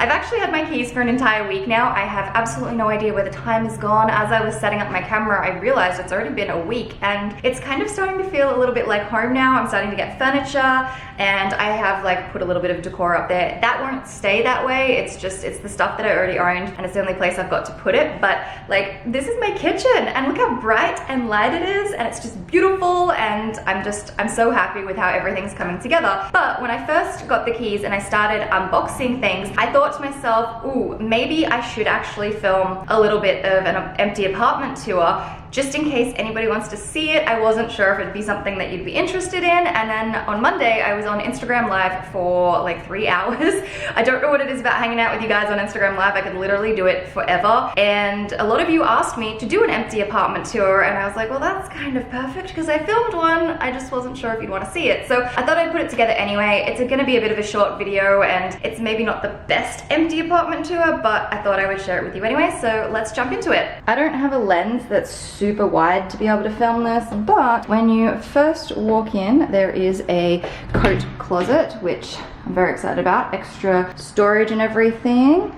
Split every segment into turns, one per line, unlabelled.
I've actually had my keys for an entire week now. I have absolutely no idea where the time has gone. As I was setting up my camera, I realized it's already been a week, and it's kind of starting to feel a little bit like home now. I'm starting to get furniture, and I have like put a little bit of decor up there. That won't stay that way. It's the stuff that I already owned, and it's the only place I've got to put it. But like, this is my kitchen, and look how bright and light it is, and it's just beautiful, and I'm so happy with how everything's coming together. But when I first got the keys and I started unboxing things, I thought to myself, ooh, maybe I should actually film a little bit of an empty apartment tour, just in case anybody wants to see it. I wasn't sure if it'd be something that you'd be interested in. And then on Monday, I was on Instagram Live for like 3 hours. I don't know what it is about hanging out with you guys on Instagram Live. I could literally do it forever. And a lot of you asked me to do an empty apartment tour, and I was like, well, that's kind of perfect because I filmed one. I just wasn't sure if you'd want to see it. So I thought I'd put it together anyway. It's gonna be a bit of a short video, and it's maybe not the best empty apartment tour, but I thought I would share it with you anyway. So let's jump into it. I don't have a lens that's super wide to be able to film this, but when you first walk in, there is a coat closet, which I'm very excited about. Extra storage and everything.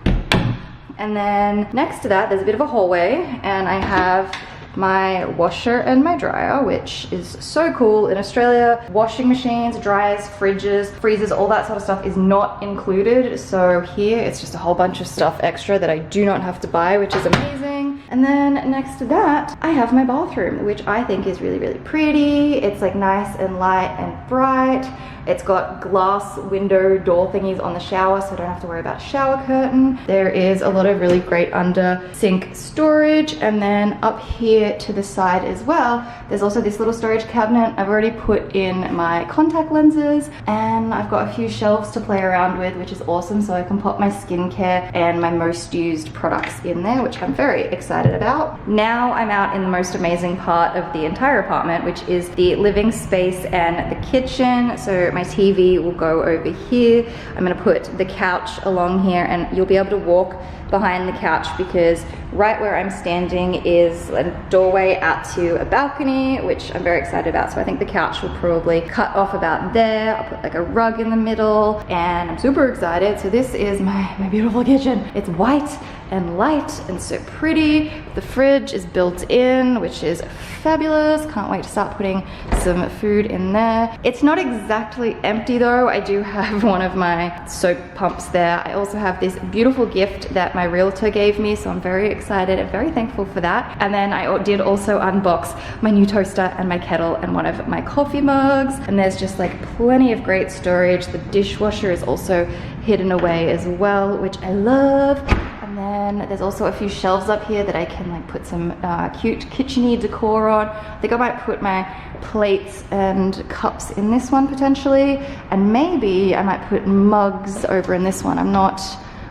And then next to that, there's a bit of a hallway, and I have my washer and my dryer, which is so cool. In Australia, washing machines, dryers, fridges, freezers, all that sort of stuff is not included. So here it's just a whole bunch of stuff extra that I do not have to buy, which is amazing. And then next to that, I have my bathroom, which I think is really, really pretty. It's like nice and light and bright. It's got glass window door thingies on the shower, so I don't have to worry about a shower curtain. There is a lot of really great under sink storage, and then up here to the side as well, there's also this little storage cabinet. I've already put in my contact lenses, and I've got a few shelves to play around with, which is awesome, so I can put my skincare and my most used products in there, which I'm very excited about. Now I'm out in the most amazing part of the entire apartment, which is the living space and the kitchen. So my TV will go over here. I'm gonna put the couch along here, and you'll be able to walk behind the couch because right where I'm standing is a doorway out to a balcony, which I'm very excited about. So I think the couch will probably cut off about there. I'll put like a rug in the middle, and I'm super excited. So this is my beautiful kitchen. It's white and light and so pretty. The fridge is built in, which is fabulous. Can't wait to start putting some food in there. It's not exactly empty though. I do have one of my soap pumps there. I also have this beautiful gift that my realtor gave me, so I'm very excited and very thankful for that. And then I did also unbox my new toaster and my kettle and one of my coffee mugs. And there's just like plenty of great storage. The dishwasher is also hidden away as well, which I love. And then there's also a few shelves up here that I can like put some cute kitchen-y decor on. I think I might put my plates and cups in this one potentially, and maybe I might put mugs over in this one. I'm not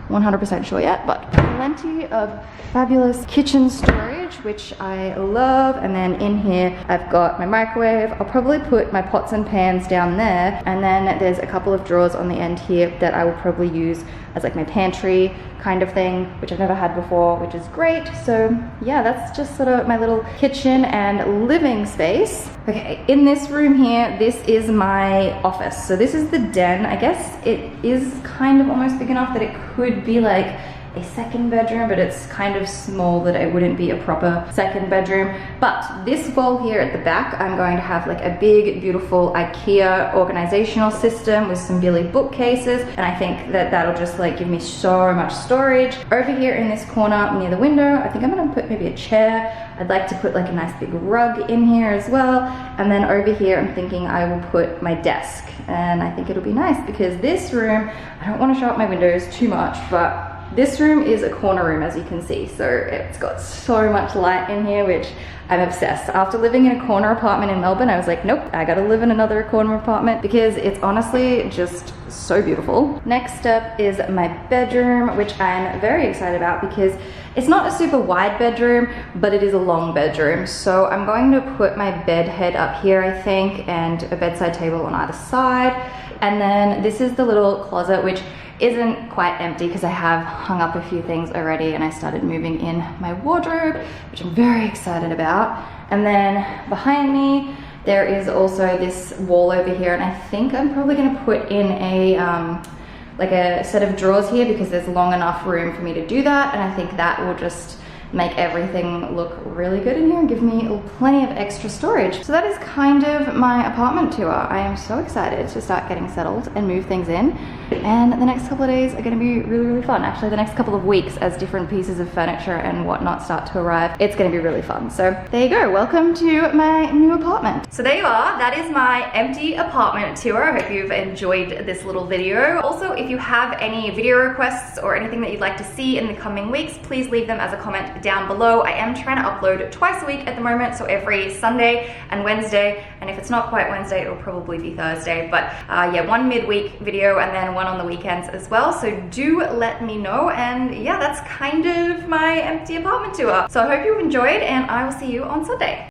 100% sure yet, but plenty of fabulous kitchen storage, which I love. And then in here I've got my microwave. I'll probably put my pots and pans down there, and then there's a couple of drawers on the end here that I will probably use as like my pantry kind of thing, which I've never had before, which is great. So yeah, that's just sort of my little kitchen and living space. Okay, in this room here, this is my office. So this is the den. I guess it is kind of almost big enough that it could be like a second bedroom, but it's kind of small that it wouldn't be a proper second bedroom. But this wall here at the back, I'm going to have like a big, beautiful IKEA organizational system with some Billy bookcases, and I think that that'll just like give me so much storage. Over here in this corner near the window, I think I'm gonna put maybe a chair. I'd like to put like a nice big rug in here as well. And then over here, I'm thinking I will put my desk, and I think it'll be nice because this room, I don't want to show up my windows too much, but this room is a corner room, as you can see, so it's got so much light in here, which I'm obsessed. After living in a corner apartment in Melbourne, I was like, nope, I gotta live in another corner apartment because it's honestly just so beautiful. Next up is my bedroom, which I'm very excited about because it's not a super wide bedroom, but it is a long bedroom. So I'm going to put my bed head up here, I think, and a bedside table on either side. And then this is the little closet, which isn't quite empty because I have hung up a few things already, and I started moving in my wardrobe, which I'm very excited about. And then behind me, there is also this wall over here, and I think I'm probably gonna put in a like a set of drawers here because there's long enough room for me to do that, and I think that will just make everything look really good in here and give me plenty of extra storage. So that is kind of my apartment tour. I am so excited to start getting settled and move things in, and the next couple of days are going to be really fun. Actually, the next couple of weeks, as different pieces of furniture and whatnot start to arrive, it's going to be really fun. So there you go, welcome to my new apartment. So there you are, that is my empty apartment tour. I hope you've enjoyed this little video. Also, if you have any video requests or anything that you'd like to see in the coming weeks, please leave them as a comment down below. I am trying to upload twice a week at the moment, so every Sunday and Wednesday, and if it's not quite Wednesday, it'll probably be Thursday, but yeah, one midweek video and then one on the weekends as well, so do let me know. And yeah, that's kind of my empty apartment tour. So I hope you enjoyed, and I will see you on Sunday.